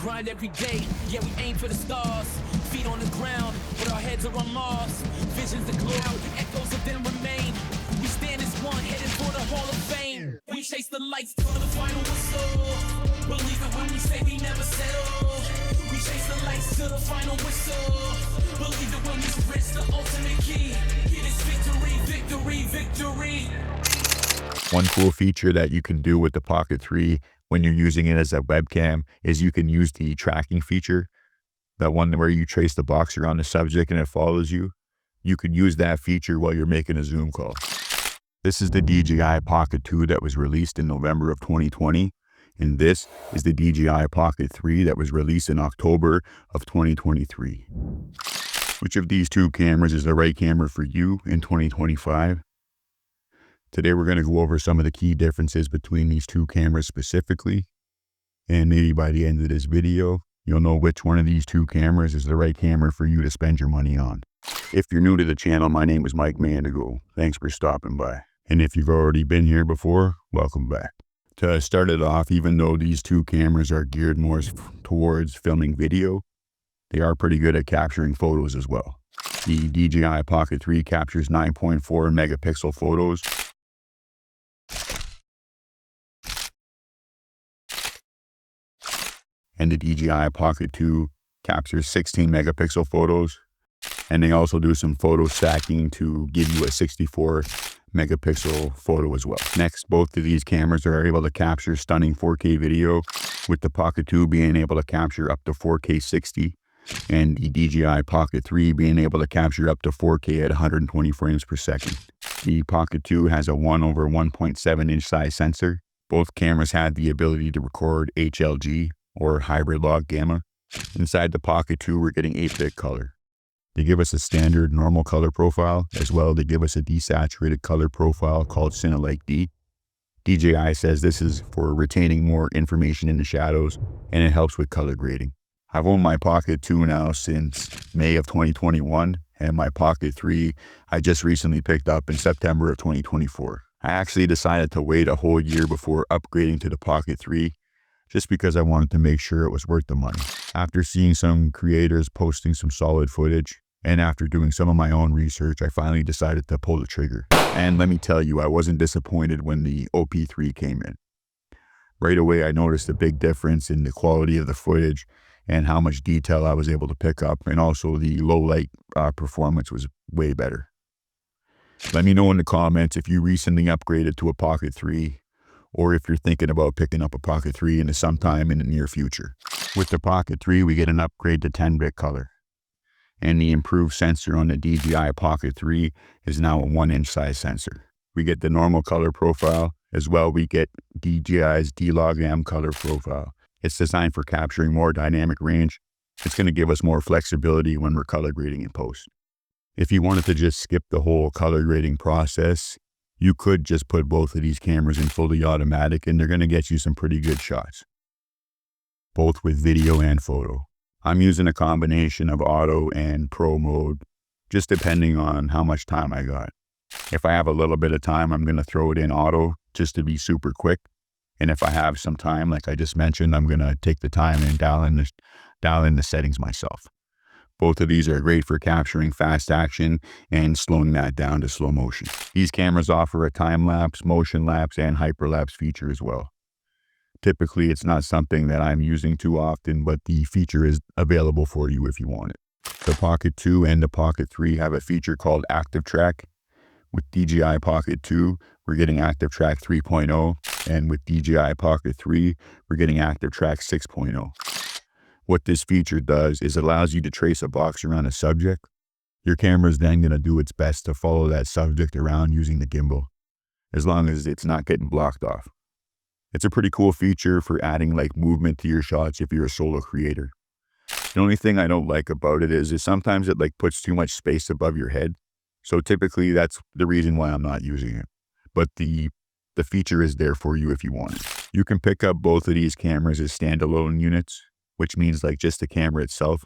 grind every day, yeah, we aim for the stars. Feet on the ground, but our heads are on Mars. Visions of cloud, echoes of them remain. We stand as one, headed for the Hall of Fame. We chase the lights till the final whistle. Believe it when we say we never settle. We chase the lights till the final whistle. Believe it when we reach the ultimate key. It is victory, victory, victory. One cool feature that you can do with the Pocket 3 when you're using it as a webcam is you can use the tracking feature, that one where you trace the box around the subject and it follows you. You could use that feature while you're making a Zoom call. This is the DJI Pocket 2 that was released in November of 2020, and this is the DJI Pocket 3 that was released in October of 2023. Which of these two cameras is the right camera for you in 2025? Today we're going to go over some of the key differences between these two cameras specifically, and maybe by the end of this video, you'll know which one of these two cameras is the right camera for you to spend your money on. If you're new to the channel, my name is Mike Mandigo. Thanks for stopping by. And if you've already been here before, welcome back. To start it off, even though these two cameras are geared more towards filming video, they are pretty good at capturing photos as well. The DJI Pocket 3 captures 9.4 megapixel photos, and the DJI Pocket 2 captures 16 megapixel photos, and they also do some photo stacking to give you a 64 megapixel photo as well. Next, both of these cameras are able to capture stunning 4K video, with the Pocket 2 being able to capture up to 4K 60, and the DJI Pocket 3 being able to capture up to 4K at 120 frames per second. The Pocket 2 has a 1/1.7 inch size sensor. Both cameras have the ability to record HLG, or hybrid log gamma. Inside the Pocket 2, we're getting 8-bit color. They give us a standard normal color profile, as well they give us a desaturated color profile called Cinelike D. DJI says this is for retaining more information in the shadows, and it helps with color grading. I've owned my Pocket 2 now since May of 2021, and my Pocket 3 I just recently picked up in September of 2024. I actually decided to wait a whole year before upgrading to the Pocket 3, just because I wanted to make sure it was worth the money. After seeing some creators posting some solid footage, and after doing some of my own research, I finally decided to pull the trigger. And let me tell you, I wasn't disappointed when the OP3 came in. Right away, I noticed a big difference in the quality of the footage and how much detail I was able to pick up, and also the low light performance was way better. Let me know in the comments if you recently upgraded to a Pocket 3, or if you're thinking about picking up a Pocket 3 in sometime in the near future. With the Pocket 3, we get an upgrade to 10-bit color. And the improved sensor on the DJI Pocket 3 is now a 1-inch size sensor. We get the normal color profile, as well we get DJI's D-Log-M color profile. It's designed for capturing more dynamic range. It's going to give us more flexibility when we're color grading in post. If you wanted to just skip the whole color grading process, you could just put both of these cameras in fully automatic, and they're going to get you some pretty good shots, both with video and photo. I'm using a combination of auto and pro mode, just depending on how much time I got. If I have a little bit of time, I'm going to throw it in auto just to be super quick. And if I have some time, like I just mentioned, I'm going to take the time and dial in the settings myself. Both of these are great for capturing fast action and slowing that down to slow motion. These cameras offer a time-lapse, motion-lapse, and hyperlapse feature as well. Typically, it's not something that I'm using too often, but the feature is available for you if you want it. The Pocket 2 and the Pocket 3 have a feature called Active Track. With DJI Pocket 2, we're getting Active Track 3.0, and with DJI Pocket 3, we're getting Active Track 6.0. What this feature does is allows you to trace a box around a subject. Your camera is then going to do its best to follow that subject around using the gimbal, as long as it's not getting blocked off. It's a pretty cool feature for adding like movement to your shots if you're a solo creator. The only thing I don't like about it is sometimes it like puts too much space above your head. So typically that's the reason why I'm not using it. But the feature is there for you if you want it. You can pick up both of these cameras as standalone units, which means like just the camera itself.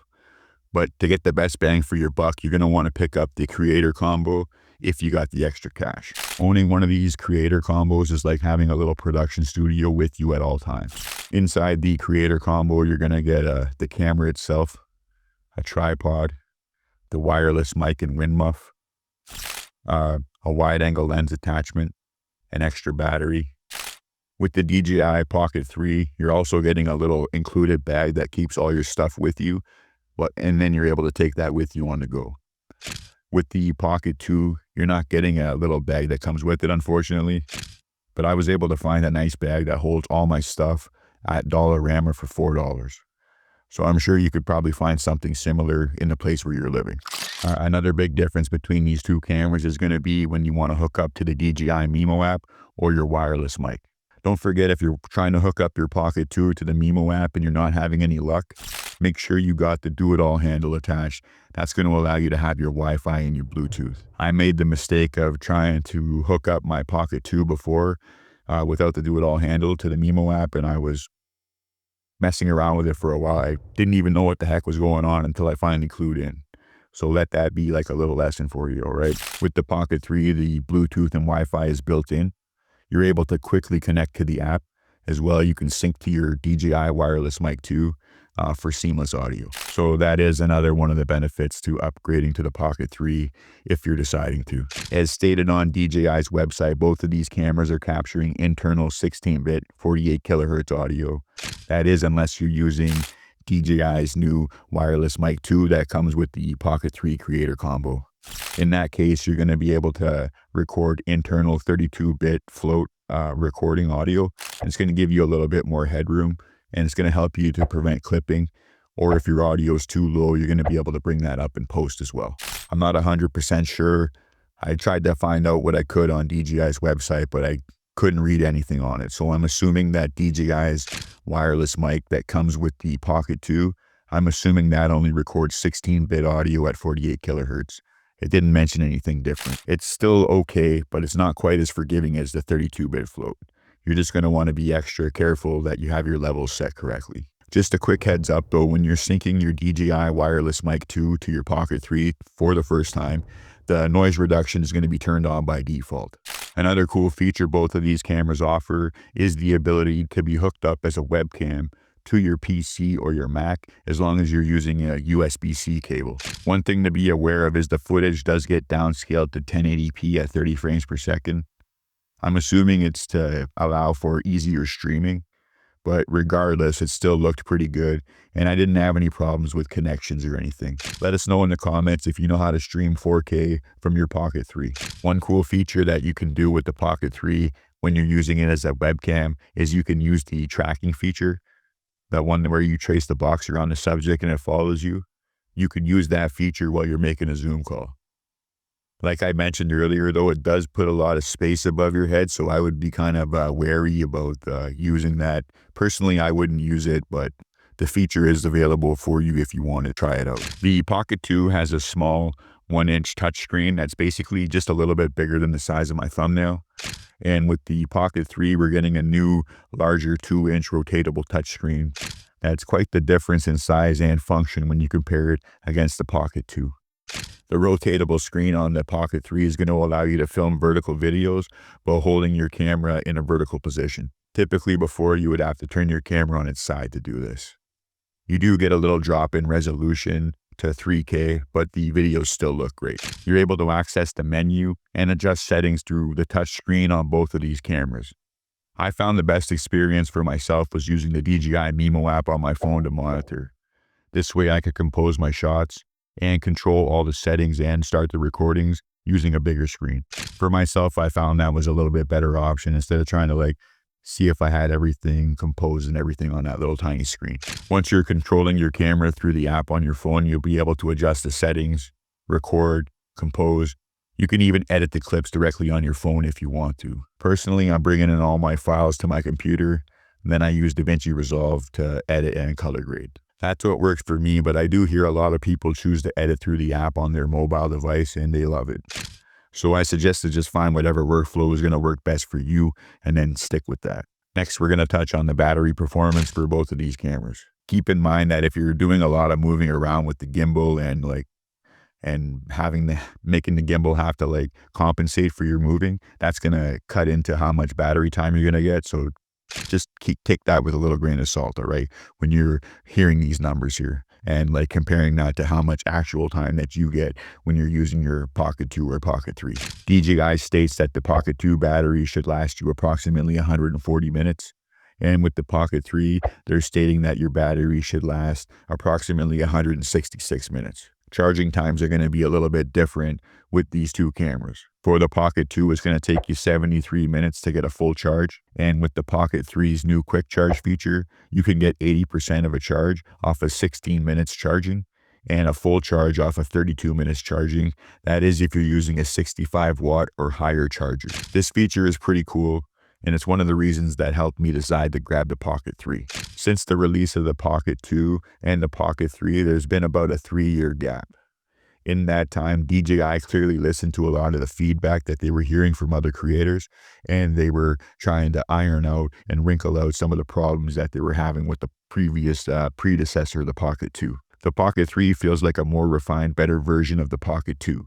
But to get the best bang for your buck, you're going to want to pick up the creator combo if you got the extra cash. Owning one of these creator combos is like having a little production studio with you at all times. Inside the creator combo, you're going to get the camera itself, a tripod, the wireless mic and wind muff, a wide angle lens attachment, an extra battery. With the DJI Pocket 3, you're also getting a little included bag that keeps all your stuff with you, and then you're able to take that with you on the go. With the Pocket 2, you're not getting a little bag that comes with it, unfortunately, but I was able to find a nice bag that holds all my stuff at Dollarama for $4. So I'm sure you could probably find something similar in the place where you're living. Another big difference between these two cameras is going to be when you want to hook up to the DJI Mimo app or your wireless mic. Don't forget, if you're trying to hook up your Pocket 2 to the Mimo app and you're not having any luck, make sure you got the do-it-all handle attached. That's going to allow you to have your Wi-Fi and your Bluetooth. I made the mistake of trying to hook up my Pocket 2 before without the do-it-all handle to the Mimo app, and I was messing around with it for a while. I didn't even know what the heck was going on until I finally clued in. So let that be like a little lesson for you, all right? With the Pocket 3, the Bluetooth and Wi-Fi is built in. You're able to quickly connect to the app. As well, you can sync to your DJI wireless mic too for seamless audio. So that is another one of the benefits to upgrading to the Pocket 3 if you're deciding to. As stated on DJI's website, both of these cameras are capturing internal 16-bit 48 kilohertz audio. That is, unless you're using DJI's new wireless mic 2 that comes with the Pocket 3 creator combo. In that case, you're going to be able to record internal 32-bit float recording audio. And it's going to give you a little bit more headroom, and it's going to help you to prevent clipping. Or if your audio is too low, you're going to be able to bring that up in post as well. I'm not 100% sure. I tried to find out what I could on DJI's website, but I couldn't read anything on it. So I'm assuming that DJI's wireless mic that comes with the Pocket 2, I'm assuming that only records 16-bit audio at 48 kilohertz. It didn't mention anything different. It's still okay, but it's not quite as forgiving as the 32-bit float. You're just going to want to be extra careful that you have your levels set correctly. Just a quick heads up though, when you're syncing your DJI wireless mic 2 to your Pocket 3 for the first time, the noise reduction is going to be turned on by default. Another cool feature both of these cameras offer is the ability to be hooked up as a webcam to your PC or your Mac, as long as you're using a USB-C cable. One thing to be aware of is the footage does get downscaled to 1080p at 30 frames per second. I'm assuming it's to allow for easier streaming, but regardless, it still looked pretty good, and I didn't have any problems with connections or anything. Let us know in the comments if you know how to stream 4K from your Pocket 3. One cool feature that you can do with the Pocket 3 when you're using it as a webcam is you can use the tracking feature. That one where you trace the box around the subject and it follows you. You could use that feature while you're making a Zoom call. Like I mentioned earlier, though, it does put a lot of space above your head, so I would be kind of wary about using that. Personally, I wouldn't use it, but the feature is available for you if you want to try it out. The Pocket 2 has a small 1-inch touchscreen that's basically just a little bit bigger than the size of my thumbnail. And with the Pocket 3, we're getting a new, larger 2-inch rotatable touchscreen. That's quite the difference in size and function when you compare it against the Pocket 2. The rotatable screen on the Pocket 3 is going to allow you to film vertical videos while holding your camera in a vertical position. Typically before, you would have to turn your camera on its side to do this. You do get a little drop in resolution to 3K, but the videos still look great. You're able to access the menu and adjust settings through the touch screen on both of these cameras. I found the best experience for myself was using the DJI Mimo app on my phone to monitor. This way I could compose my shots and control all the settings and start the recordings using a bigger screen. For myself, I found that was a little bit better option instead of trying to see if I had everything composed and everything on that little tiny screen. Once you're controlling your camera through the app on your phone, you'll be able to adjust the settings, record, compose. You can even edit the clips directly on your phone if you want to. Personally, I'm bringing in all my files to my computer, and then I use DaVinci Resolve to edit and color grade. That's what works for me, but I do hear a lot of people choose to edit through the app on their mobile device and they love it. So I suggest to just find whatever workflow is going to work best for you and then stick with that. Next, we're going to touch on the battery performance for both of these cameras. Keep in mind that if you're doing a lot of moving around with the gimbal and and making the gimbal have to like compensate for your moving, that's going to cut into how much battery time you're going to get. So just take that with a little grain of salt, all right, when you're hearing these numbers here and like comparing that to how much actual time that you get when you're using your Pocket 2 or Pocket 3. DJI states that the Pocket 2 battery should last you approximately 140 minutes. And with the Pocket 3, they're stating that your battery should last approximately 166 minutes. Charging times are going to be a little bit different with these two cameras. For the Pocket 2, it's going to take you 73 minutes to get a full charge. And with the Pocket 3's new quick charge feature, you can get 80% of a charge off of 16 minutes charging and a full charge off of 32 minutes charging. That is if you're using a 65 watt or higher charger. This feature is pretty cool, and it's one of the reasons that helped me decide to grab the Pocket 3. Since the release of the Pocket 2 and the Pocket 3, there's been about a 3-year gap. In that time, DJI clearly listened to a lot of the feedback that they were hearing from other creators, and they were trying to iron out and wrinkle out some of the problems that they were having with the previous predecessor, the Pocket 2. The Pocket 3 feels like a more refined, better version of the Pocket 2.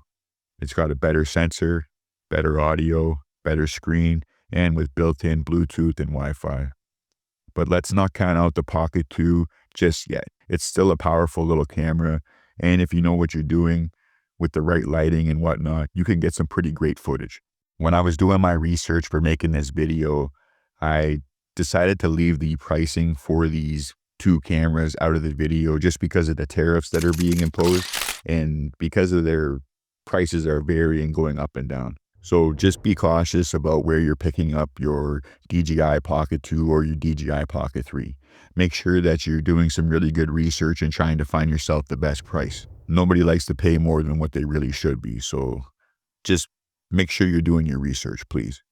It's got a better sensor, better audio, better screen, and with built-in Bluetooth and Wi-Fi. But let's not count out the Pocket 2 just yet. It's still a powerful little camera, and if you know what you're doing with the right lighting and whatnot, you can get some pretty great footage. When I was doing my research for making this video, I decided to leave the pricing for these two cameras out of the video just because of the tariffs that are being imposed and because of their prices are varying, going up and down. So just be cautious about where you're picking up your DJI Pocket 2 or your DJI Pocket 3. Make sure that you're doing some really good research and trying to find yourself the best price. Nobody likes to pay more than what they really should be. So just make sure you're doing your research, please.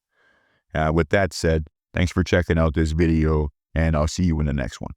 With that said, thanks for checking out this video, and I'll see you in the next one.